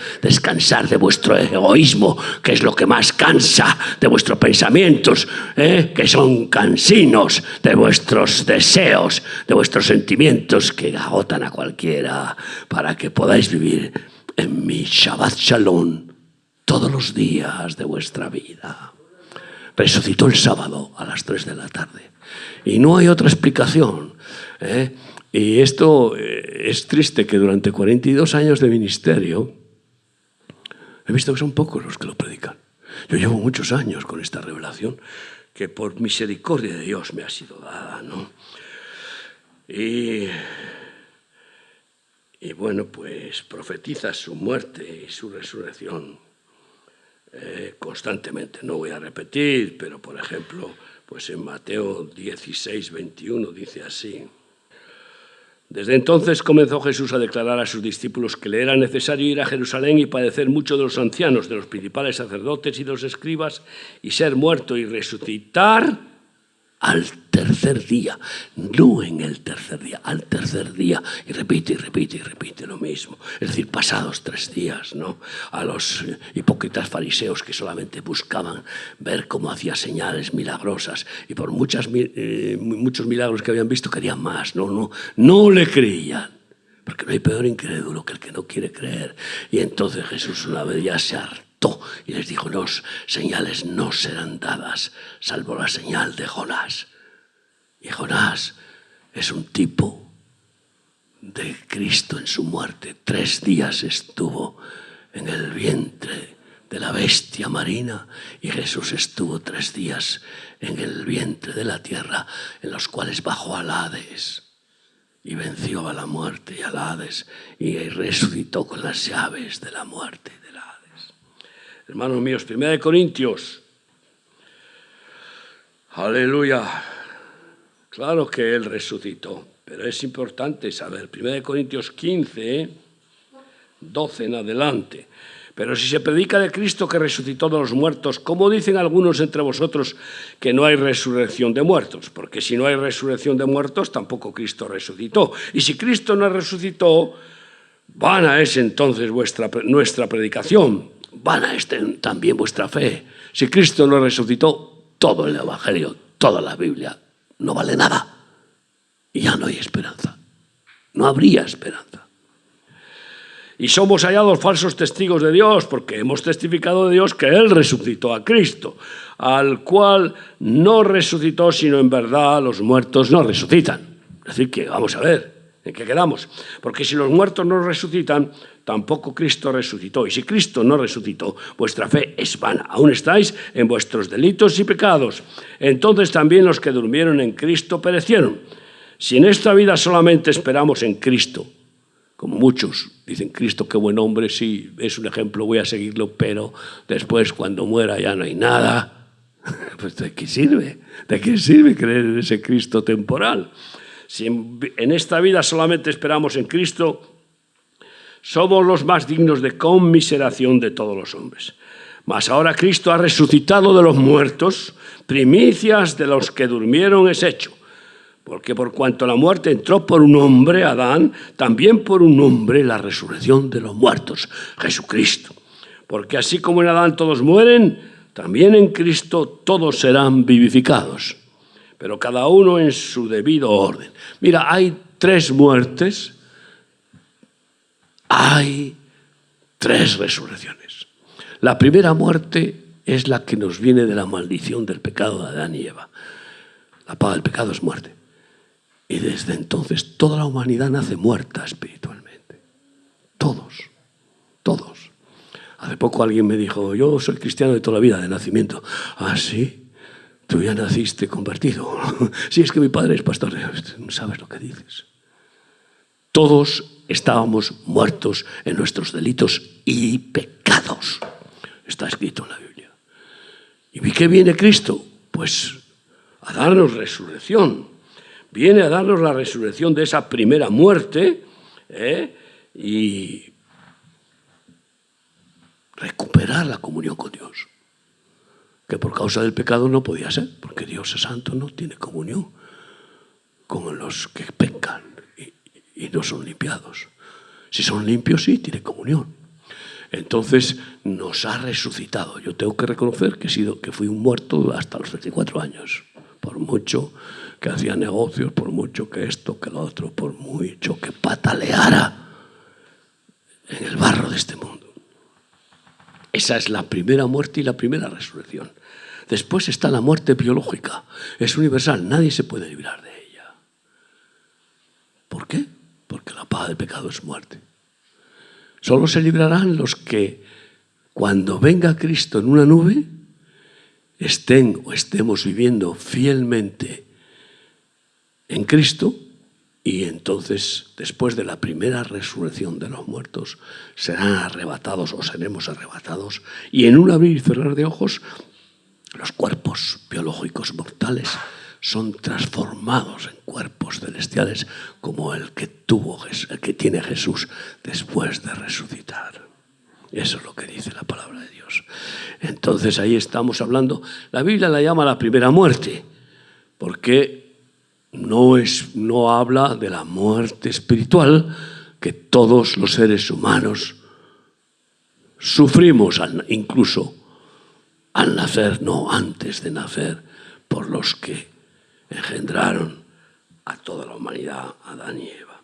Speaker 1: de vuestro egoísmo, que es lo que más cansa, de vuestros pensamientos, que son cansinos, de vuestros deseos, de vuestros sentimientos que agotan a cualquiera, para que podáis vivir en mi Shabbat Shalom todos los días de vuestra vida. Resucitó el sábado a las 3 de la tarde. Y no hay otra explicación, Y esto es triste, que durante 42 años de ministerio he visto que son pocos los que lo predican. Yo llevo muchos años con esta revelación que por misericordia de Dios me ha sido dada, ¿no? Y bueno, pues profetiza su muerte y su resurrección constantemente. No voy a repetir, pero por ejemplo, pues en Mateo 16, 21 dice así: desde entonces comenzó Jesús a declarar a sus discípulos que le era necesario ir a Jerusalén y padecer mucho de los ancianos, de los principales sacerdotes y de los escribas, y ser muerto y resucitar al tercer día. No en el tercer día, al tercer día. Y repite lo mismo. Es decir, pasados 3 días, ¿no? A los hipócritas fariseos que solamente buscaban ver cómo hacía señales milagrosas y por muchos milagros que habían visto querían más. No le creían. Porque no hay peor incrédulo que el que no quiere creer. Y entonces Jesús una vez ya se hartó y les dijo: los señales no serán dadas, salvo la señal de Jonás. Y Jonás es un tipo de Cristo en su muerte. 3 días estuvo en el vientre de la bestia marina y Jesús estuvo 3 días en el vientre de la tierra, en los cuales bajó al Hades y venció a la muerte y al Hades y resucitó con las llaves de la muerte y del Hades. Hermanos míos, 1 Corintios. Aleluya. Claro que Él resucitó, pero es importante saber. 1 Corintios 15, 12 en adelante. Pero si se predica de Cristo que resucitó de los muertos, ¿cómo dicen algunos entre vosotros que no hay resurrección de muertos? Porque si no hay resurrección de muertos, tampoco Cristo resucitó. Y si Cristo no resucitó, vana es entonces nuestra predicación, vana es también vuestra fe. Si Cristo no resucitó, todo el Evangelio, toda la Biblia, no vale nada. Y ya no hay esperanza. No habría esperanza. Y somos hallados falsos testigos de Dios, porque hemos testificado de Dios que Él resucitó a Cristo, al cual no resucitó, sino en verdad los muertos no resucitan. Es decir, que vamos a ver, ¿en qué quedamos? Porque si los muertos no resucitan, tampoco Cristo resucitó. Y si Cristo no resucitó, vuestra fe es vana. Aún estáis en vuestros delitos y pecados. Entonces también los que durmieron en Cristo perecieron. Si en esta vida solamente esperamos en Cristo, como muchos dicen: Cristo, qué buen hombre, sí, es un ejemplo, voy a seguirlo, pero después cuando muera ya no hay nada. Pues ¿de qué sirve? ¿De qué sirve creer en ese Cristo temporal? Si en esta vida solamente esperamos en Cristo, somos los más dignos de conmiseración de todos los hombres. Mas ahora Cristo ha resucitado de los muertos, primicias de los que durmieron es hecho. Porque por cuanto la muerte entró por un hombre, Adán, también por un hombre la resurrección de los muertos, Jesucristo. Porque así como en Adán todos mueren, también en Cristo todos serán vivificados. Pero cada uno en su debido orden. Mira, hay 3 muertes, hay 3 resurrecciones. La primera muerte es la que nos viene de la maldición del pecado de Adán y Eva. La paga del pecado es muerte. Y desde entonces toda la humanidad nace muerta espiritualmente. Todos. Hace poco alguien me dijo, yo soy cristiano de toda la vida, de nacimiento. ¿Ah, sí? Tú ya naciste convertido. Sí, es que mi padre es pastor. No sabes lo que dices. Todos estábamos muertos en nuestros delitos y pecados. Está escrito en la Biblia. ¿Y qué viene Cristo? Pues a darnos resurrección. Viene a darnos la resurrección de esa primera muerte y recuperar la comunión con Dios. Que por causa del pecado no podía ser, porque Dios es santo, no tiene comunión con los que pecan y no son limpiados. Si son limpios, sí, tiene comunión. Entonces nos ha resucitado. Yo tengo que reconocer que fui un muerto hasta los 34 años. Por mucho que hacía negocios, por mucho que esto, que lo otro, por mucho que pataleara en el barro de este mundo. Esa es la primera muerte y la primera resurrección. Después está la muerte biológica. Es universal, nadie se puede librar de ella. ¿Por qué? Porque la paga del pecado es muerte. Solo se librarán los que, cuando venga Cristo en una nube, estén o estemos viviendo fielmente en Cristo, y entonces, después de la primera resurrección de los muertos, serán arrebatados o seremos arrebatados, y en un abrir y cerrar de ojos, los cuerpos biológicos mortales son transformados en cuerpos celestiales como el que tiene Jesús después de resucitar. Eso es lo que dice la palabra de Dios. Entonces ahí estamos hablando, la Biblia la llama la primera muerte, porque no habla de la muerte espiritual que todos los seres humanos sufrimos, incluso al nacer, no antes de nacer, por los que engendraron a toda la humanidad, Adán y Eva.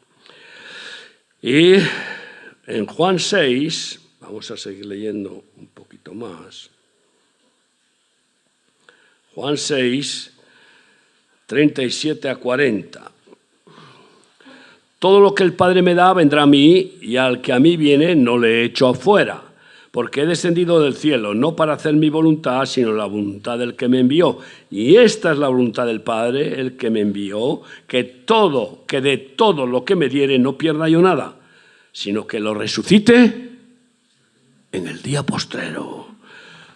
Speaker 1: Y en Juan 6, vamos a seguir leyendo un poquito más. Juan 6, 37 a 40. Todo lo que el Padre me da vendrá a mí, y al que a mí viene no le echo afuera, porque he descendido del cielo, no para hacer mi voluntad, sino la voluntad del que me envió. Y esta es la voluntad del Padre, el que me envió, que de todo lo que me diere no pierda yo nada, sino que lo resucite en el día postrero.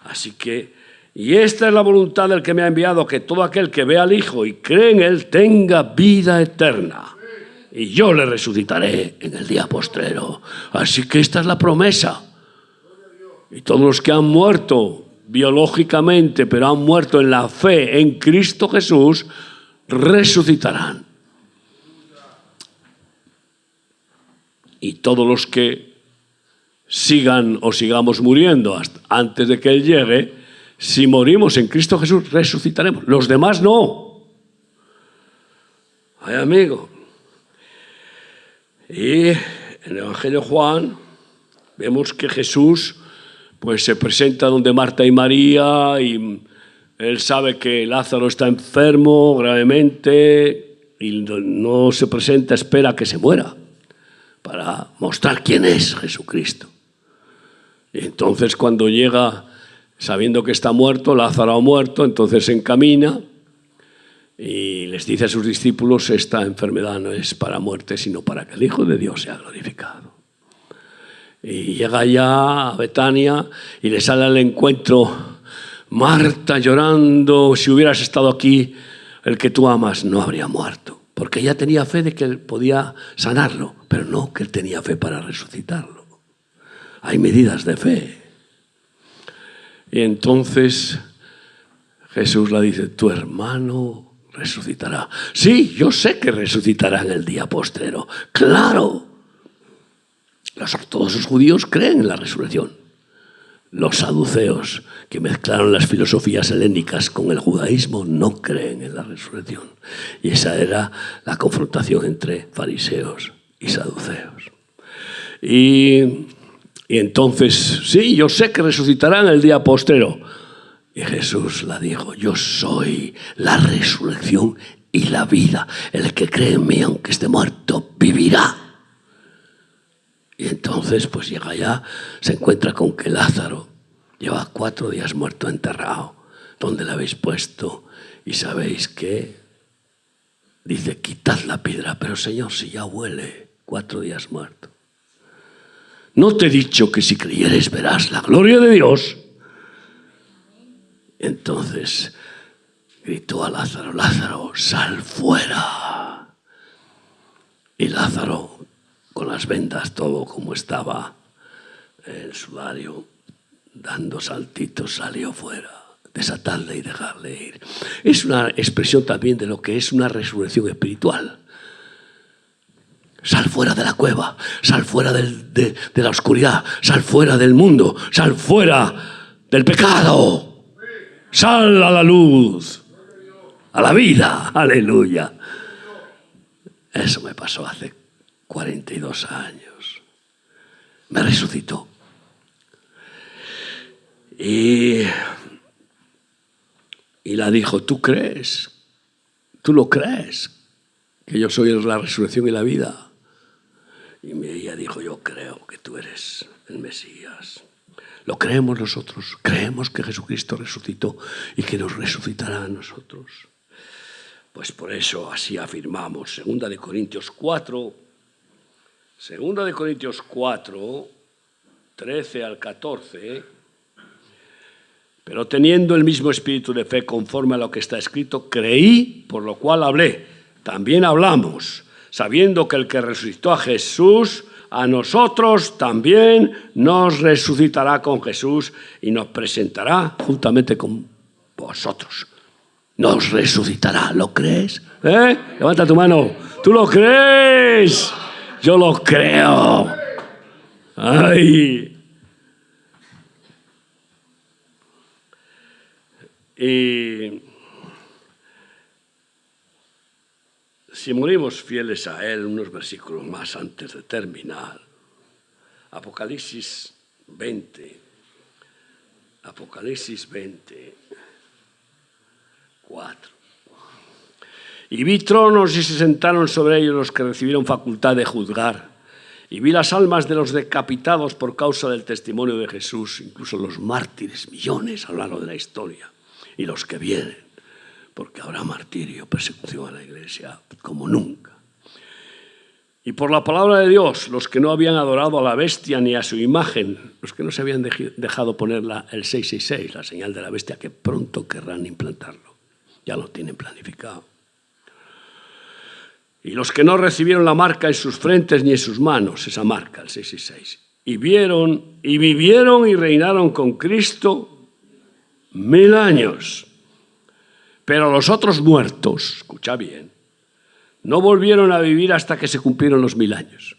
Speaker 1: Así que, y esta es la voluntad del que me ha enviado, que todo aquel que vea al Hijo y cree en Él tenga vida eterna. Y yo le resucitaré en el día postrero. Así que esta es la promesa. Y todos los que han muerto biológicamente, pero han muerto en la fe en Cristo Jesús, resucitarán. Y todos los que sigan o sigamos muriendo hasta antes de que Él llegue, si morimos en Cristo Jesús, resucitaremos. Los demás no. Ay, amigo. Y en el Evangelio de Juan vemos que Jesús pues se presenta donde Marta y María, y él sabe que Lázaro está enfermo gravemente y no se presenta, espera que se muera para mostrar quién es Jesucristo. Y entonces cuando llega, sabiendo que está muerto, Lázaro ha muerto, entonces se encamina y les dice a sus discípulos, esta enfermedad no es para muerte, sino para que el Hijo de Dios sea glorificado. Y llega ya a Betania y le sale al encuentro Marta llorando, si hubieras estado aquí, el que tú amas no habría muerto. Porque ella tenía fe de que él podía sanarlo, pero no que él tenía fe para resucitarlo. Hay medidas de fe. Y entonces Jesús le dice, tu hermano resucitará. Sí, yo sé que resucitará en el día postrero. ¡Claro! Los ortodoxos judíos creen en la resurrección. Los saduceos, que mezclaron las filosofías helénicas con el judaísmo, no creen en la resurrección. Y esa era la confrontación entre fariseos y saduceos. Y entonces, sí, yo sé que resucitará en el día postrero. Y Jesús le dijo, yo soy la resurrección y la vida. El que cree en mí, aunque esté muerto, vivirá. Y entonces, pues llega allá, se encuentra con que Lázaro lleva 4 días muerto, enterrado. ¿Dónde le habéis puesto? Y sabéis que dice, quitad la piedra. Pero Señor, si ya huele, 4 días muerto. ¿No te he dicho que si creyeres verás la gloria de Dios? Entonces gritó a Lázaro, Lázaro, sal fuera. Y Lázaro, con las vendas, todo como estaba, el sudario, dando saltitos, salió fuera. Desatadle y dejarle ir. Es una expresión también de lo que es una resurrección espiritual. Sal fuera de la cueva, sal fuera de la oscuridad, sal fuera del mundo, sal fuera del pecado, sal a la luz, a la vida, aleluya. Eso me pasó hace 42 años. Me resucitó. Y la dijo, ¿tú crees? ¿Tú lo crees? Que yo soy la resurrección y la vida. Y ella dijo, yo creo que tú eres el Mesías. Lo creemos nosotros. Creemos que Jesucristo resucitó y que nos resucitará a nosotros. Pues por eso así afirmamos. 2 Corintios 4, 13 al 14. Pero teniendo el mismo espíritu de fe conforme a lo que está escrito, creí, por lo cual hablé. También hablamos, sabiendo que el que resucitó a Jesús, a nosotros también nos resucitará con Jesús y nos presentará juntamente con vosotros. Nos resucitará, ¿lo crees? Levanta tu mano. ¿Tú lo crees? Yo lo creo. Ay. Y si morimos fieles a Él, unos versículos más antes de terminar, Apocalipsis 20, 4. Y vi tronos y se sentaron sobre ellos los que recibieron facultad de juzgar. Y vi las almas de los decapitados por causa del testimonio de Jesús, incluso los mártires, millones a lo largo de la historia, y los que vienen, porque habrá martirio, persecución a la iglesia como nunca. Y por la palabra de Dios, los que no habían adorado a la bestia ni a su imagen, los que no se habían dejado poner el 666, la señal de la bestia, que pronto querrán implantarlo. Ya lo tienen planificado. Y los que no recibieron la marca en sus frentes ni en sus manos, esa marca, el 666, y vieron y vivieron y reinaron con Cristo 1000 años. Pero los otros muertos, escucha bien, no volvieron a vivir hasta que se cumplieron los 1000 años.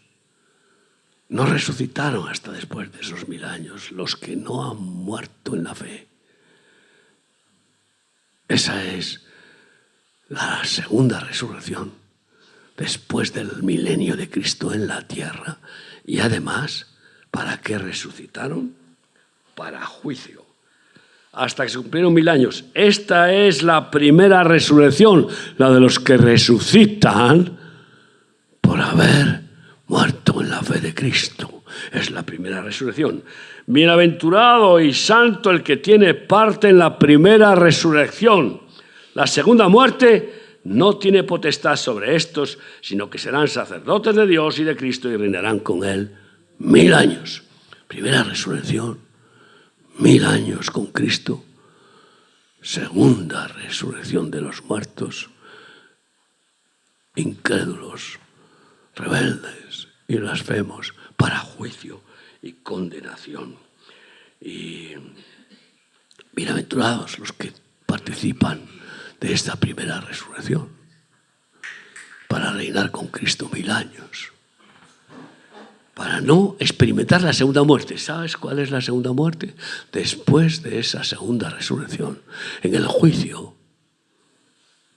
Speaker 1: No resucitaron hasta después de esos 1000 años, los que no han muerto en la fe. Esa es la segunda resurrección, después del milenio de Cristo en la tierra. Y además, ¿para qué resucitaron? Para juicio. Hasta que se cumplieron 1000 años. Esta es la primera resurrección, la de los que resucitan por haber muerto en la fe de Cristo. Es la primera resurrección. Bienaventurado y santo el que tiene parte en la primera resurrección. La segunda muerte no tiene potestad sobre estos, sino que serán sacerdotes de Dios y de Cristo y reinarán con Él 1000 años. Primera resurrección. 1000 años con Cristo, segunda resurrección de los muertos, incrédulos, rebeldes y blasfemos, para juicio y condenación. Y Bienaventurados los que participan de esta primera resurrección para reinar con Cristo 1000 años, para no experimentar la segunda muerte. ¿Sabes cuál es la segunda muerte? Después de esa segunda resurrección, en el juicio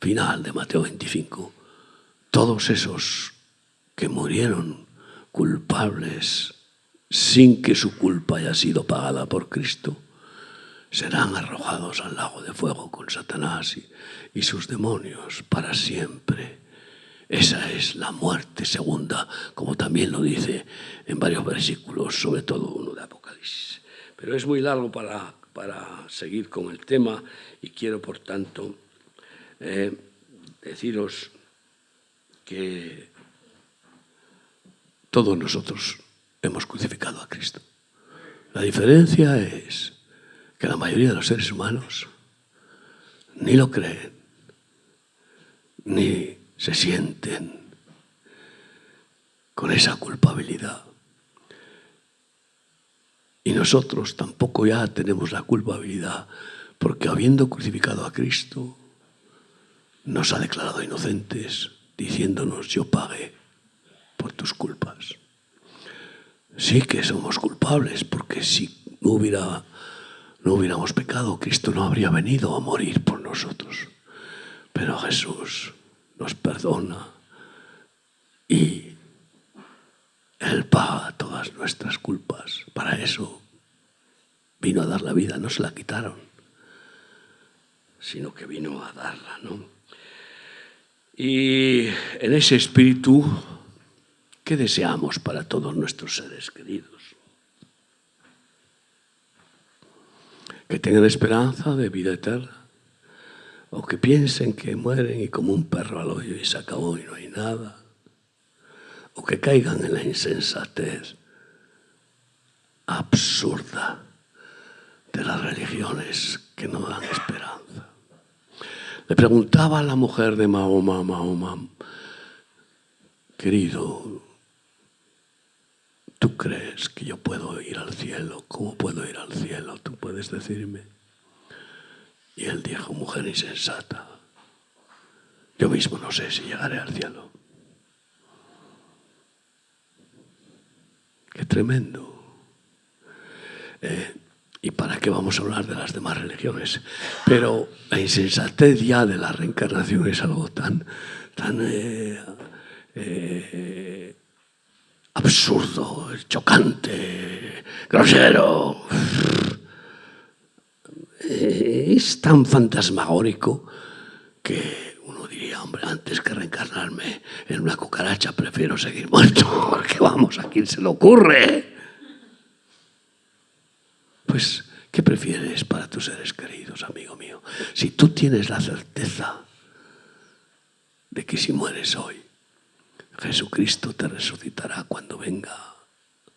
Speaker 1: final de Mateo 25, todos esos que murieron culpables sin que su culpa haya sido pagada por Cristo, serán arrojados al lago de fuego con Satanás y sus demonios para siempre. Esa es la muerte segunda, como también lo dice en varios versículos, sobre todo uno de Apocalipsis. Pero es muy largo para seguir con el tema y quiero, por tanto, deciros que todos nosotros hemos crucificado a Cristo. La diferencia es que la mayoría de los seres humanos ni lo creen, ni se sienten con esa culpabilidad. Y nosotros tampoco ya tenemos la culpabilidad, porque habiendo crucificado a Cristo, nos ha declarado inocentes, diciéndonos: yo pagué por tus culpas. Sí que somos culpables, porque si no hubiéramos pecado, Cristo no habría venido a morir por nosotros. Pero Jesús nos perdona y Él paga todas nuestras culpas. Para eso vino a dar la vida, no se la quitaron, sino que vino a darla, ¿no? Y en ese espíritu, ¿qué deseamos para todos nuestros seres queridos? Que tengan esperanza de vida eterna, o que piensen que mueren y como un perro al hoyo y se acabó y no hay nada, o que caigan en la insensatez absurda de las religiones que no dan esperanza. Le preguntaba a la mujer de Mahoma, querido, ¿tú crees que yo puedo ir al cielo? ¿Cómo puedo ir al cielo? ¿Tú puedes decirme? Y él dijo: mujer insensata, yo mismo no sé si llegaré al cielo. ¡Qué tremendo! ¿Y para qué vamos a hablar de las demás religiones? Pero la insensatez ya de la reencarnación es algo tan absurdo, chocante, grosero. Es tan fantasmagórico que uno diría: hombre, antes que reencarnarme en una cucaracha prefiero seguir muerto, porque vamos, ¿a quién se le ocurre? Pues, ¿qué prefieres para tus seres queridos, amigo mío? Si tú tienes la certeza de que si mueres hoy, Jesucristo te resucitará cuando venga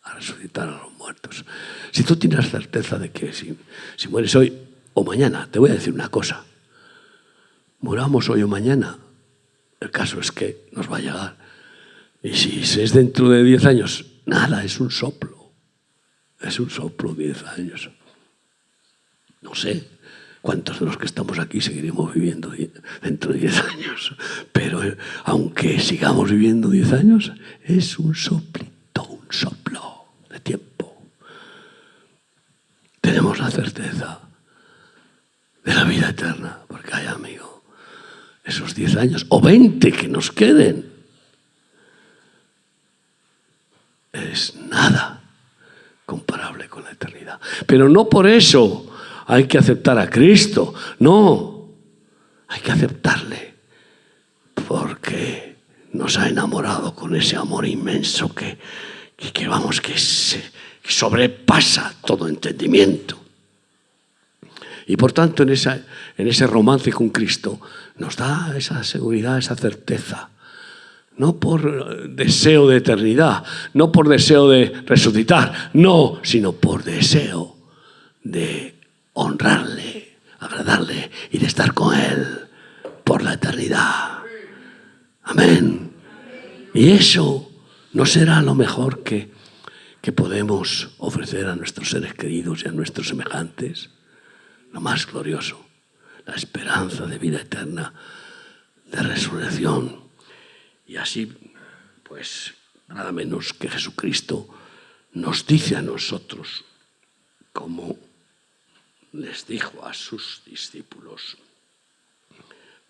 Speaker 1: a resucitar a los muertos. Si tú tienes la certeza de que si mueres hoy o mañana, te voy a decir una cosa: muramos hoy o mañana, el caso es que nos va a llegar. Y si es dentro de 10 años, nada, es un soplo. Es un soplo, 10 años. No sé cuántos de los que estamos aquí seguiremos viviendo dentro de 10 años. Pero aunque sigamos viviendo 10 años, es un soplito, un soplo de tiempo. Tenemos la certeza de la vida eterna, porque hay, amigo, esos 10 años o 20 que nos queden, es nada comparable con la eternidad. Pero no por eso hay que aceptar a Cristo, no, hay que aceptarle porque nos ha enamorado con ese amor inmenso que sobrepasa todo entendimiento. Y por tanto en ese romance con Cristo nos da esa seguridad, esa certeza. No por deseo de eternidad, no por deseo de resucitar, no, sino por deseo de honrarle, agradarle y de estar con Él por la eternidad. Amén. Y eso no será lo mejor que podemos ofrecer a nuestros seres queridos y a nuestros semejantes. lo más glorioso, la esperanza de vida eterna, de resurrección. Y así, pues, nada menos que Jesucristo nos dice a nosotros, como les dijo a sus discípulos,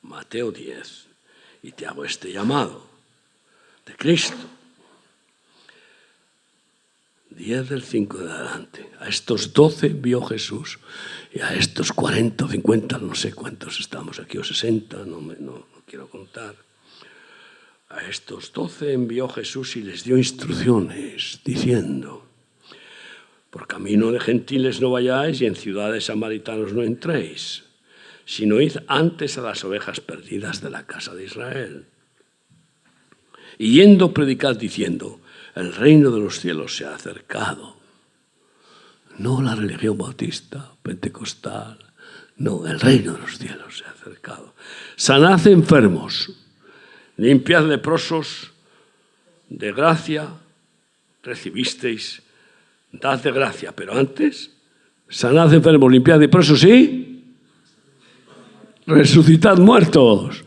Speaker 1: Mateo 10, y te hago este llamado de Cristo. 10 del 5 de adelante. A estos 12 envió Jesús y a estos 40 o 50, no sé cuántos estamos aquí, o 60, no quiero contar. A estos 12 envió Jesús y les dio instrucciones, diciendo, por camino de gentiles no vayáis y en ciudades samaritanos no entréis, sino id antes a las ovejas perdidas de la casa de Israel. Y yendo predicad diciendo, el reino de los cielos se ha acercado. No la religión bautista, pentecostal, no, el reino de los cielos se ha acercado. Sanad enfermos, limpiad leprosos, de gracia recibisteis, dad de gracia, pero antes, sanad enfermos, limpiad leprosos y resucitad muertos.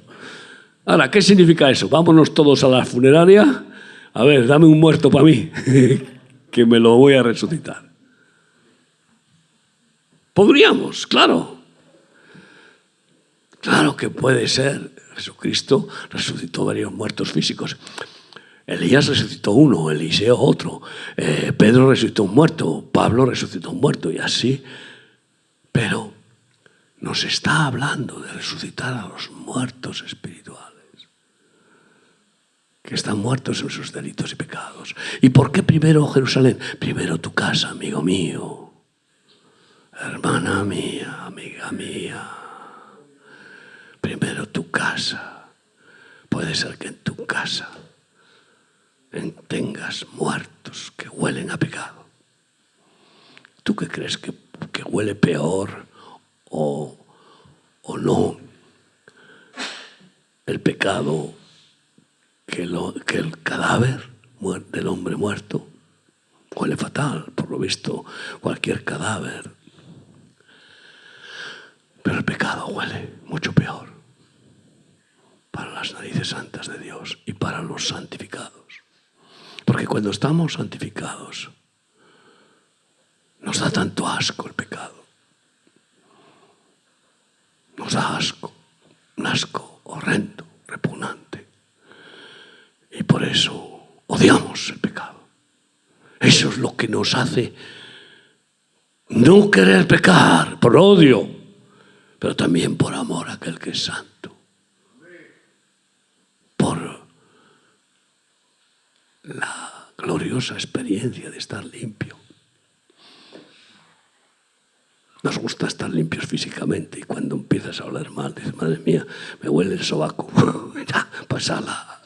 Speaker 1: Ahora, ¿qué significa eso? Vámonos todos a la funeraria. A ver, dame un muerto para mí, que me lo voy a resucitar. Podríamos, claro. Claro que puede ser. Jesucristo resucitó varios muertos físicos. Elías resucitó uno, Eliseo otro. Pedro resucitó un muerto, Pablo resucitó un muerto y así. Pero nos está hablando de resucitar a los muertos espirituales, que están muertos en sus delitos y pecados. ¿Y por qué primero Jerusalén? Primero tu casa, amigo mío, hermana mía, amiga mía. Primero tu casa. Puede ser que en tu casa tengas muertos que huelen a pecado. ¿Tú qué crees que huele peor o no? El pecado que el cadáver del hombre muerto. Huele fatal, por lo visto, cualquier cadáver. Pero el pecado huele mucho peor para las narices santas de Dios y para los santificados. Porque cuando estamos santificados, nos da tanto asco el pecado. Nos da asco, un asco horrendo, repugnante. Y por eso odiamos el pecado. Eso es lo que nos hace no querer pecar, por odio, pero también por amor a aquel que es santo. Por la gloriosa experiencia de estar limpio. Nos gusta estar limpios físicamente y cuando empiezas a oler mal, dices, madre mía, me huele el sobaco. Ya, pásala.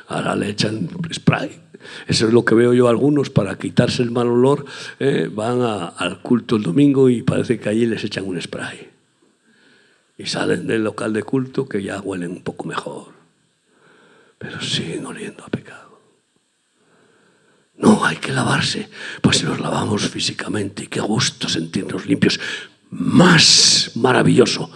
Speaker 1: Ahora le echan spray. Eso es lo que veo yo a algunos para quitarse el mal olor. Van al culto el domingo y parece que allí les echan un spray. Y salen del local de culto que ya huelen un poco mejor. Pero siguen oliendo a pecado. No, hay que lavarse. Pues nos lavamos físicamente y qué gusto sentirnos limpios. Más maravilloso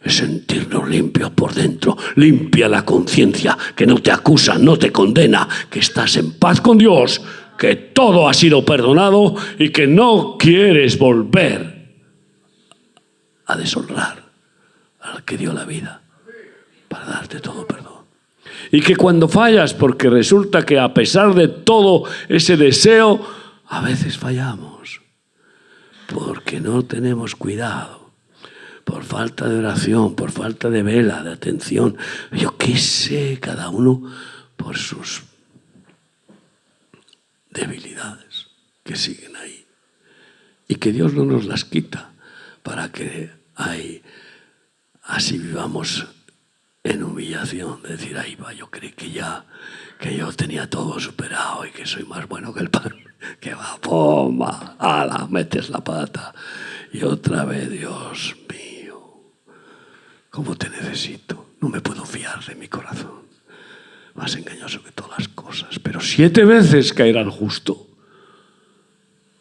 Speaker 1: es sentirnos limpios por dentro. Limpia la conciencia, que no te acusa, no te condena, que estás en paz con Dios, que todo ha sido perdonado y que no quieres volver a deshonrar al que dio la vida para darte todo perdón. Y que cuando fallas, porque resulta que a pesar de todo ese deseo, a veces fallamos, porque no tenemos cuidado, por falta de oración, por falta de vela, de atención, yo qué sé, cada uno por sus debilidades que siguen ahí. Y que Dios no nos las quita para que así vivamos en humillación, de decir, ahí va, yo creí que yo tenía todo superado y que soy más bueno que el pan. Que va, pomba, ala, metes la pata. Y otra vez, Dios mío, ¿cómo te necesito? No me puedo fiar de mi corazón. Más engañoso que todas las cosas. Pero 7 veces caerá el justo.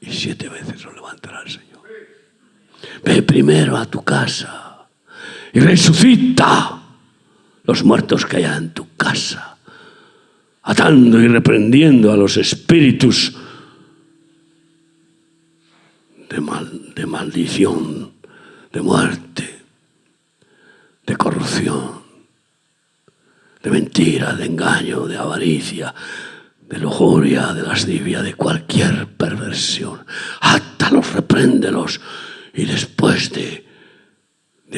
Speaker 1: Y 7 veces lo levantará el Señor. Ve primero a tu casa y resucita los muertos que haya en tu casa, atando y reprendiendo a los espíritus de maldición, de muerte, de corrupción, de mentira, de engaño, de avaricia, de lujuria, de lascivia, de cualquier perversión. Átalos, repréndelos, y después de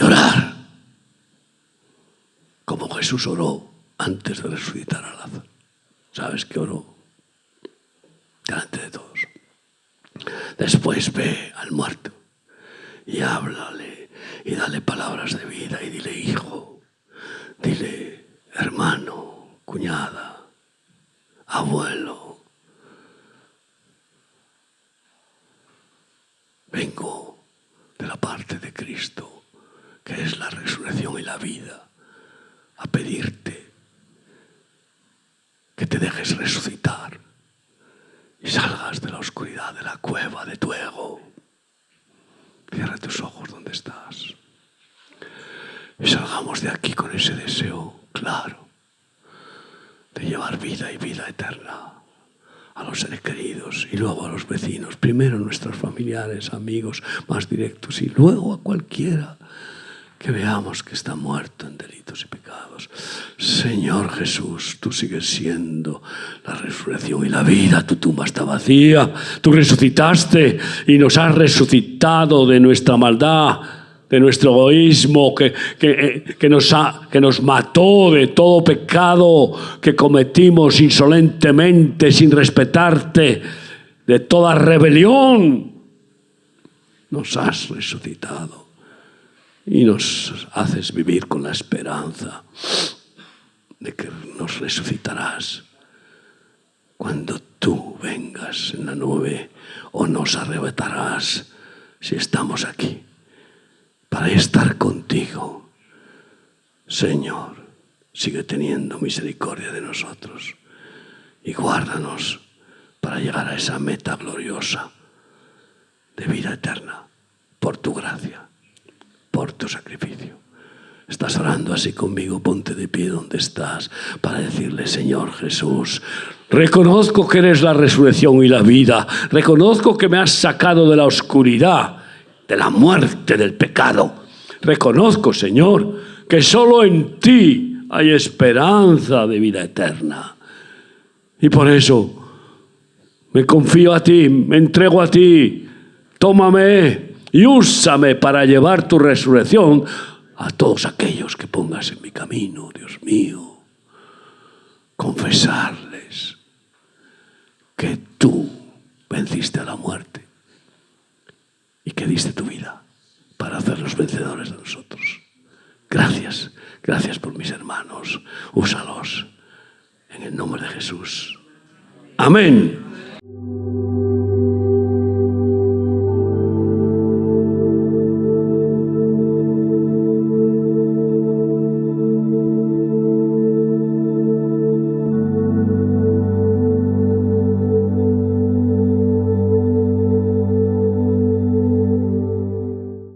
Speaker 1: orar, como Jesús oró antes de resucitar a Lázaro. ¿Sabes qué oró? Delante de todos. Después ve al muerto y háblale y dale palabras de vida y dile hijo, dile hermano, cuñada, abuelo. Vengo de la parte de Cristo, que es la resurrección y la vida, a pedirte que te dejes resucitar y salgas de la oscuridad, de la cueva de tu ego. Cierra tus ojos donde estás y salgamos de aquí con ese deseo claro de llevar vida y vida eterna a los seres queridos y luego a los vecinos, primero nuestros familiares, amigos más directos y luego a cualquiera que veamos que está muerto en delitos y pecados. Señor Jesús, tú sigues siendo la resurrección y la vida. Tu tumba está vacía, tú resucitaste y nos has resucitado de nuestra maldad, de nuestro egoísmo que nos mató, de todo pecado que cometimos insolentemente sin respetarte, de toda rebelión. Nos has resucitado y nos haces vivir con la esperanza de que nos resucitarás cuando tú vengas en la nube, o nos arrebatarás si estamos aquí para estar contigo. Señor, sigue teniendo misericordia de nosotros y guárdanos para llegar a esa meta gloriosa de vida eterna por tu gracia, por tu sacrificio. Estás orando así conmigo, ponte de pie donde estás para decirle: Señor Jesús, reconozco que eres la resurrección y la vida, reconozco que me has sacado de la oscuridad, de la muerte, del pecado. Reconozco, Señor, que solo en ti hay esperanza de vida eterna. Y por eso me confío a ti, me entrego a ti. Tómame y úsame para llevar tu resurrección a todos aquellos que pongas en mi camino, Dios mío. Confesarles que tú venciste a la muerte y que diste tu vida para hacerlos vencedores de nosotros. Gracias, gracias por mis hermanos. Úsalos en el nombre de Jesús. Amén.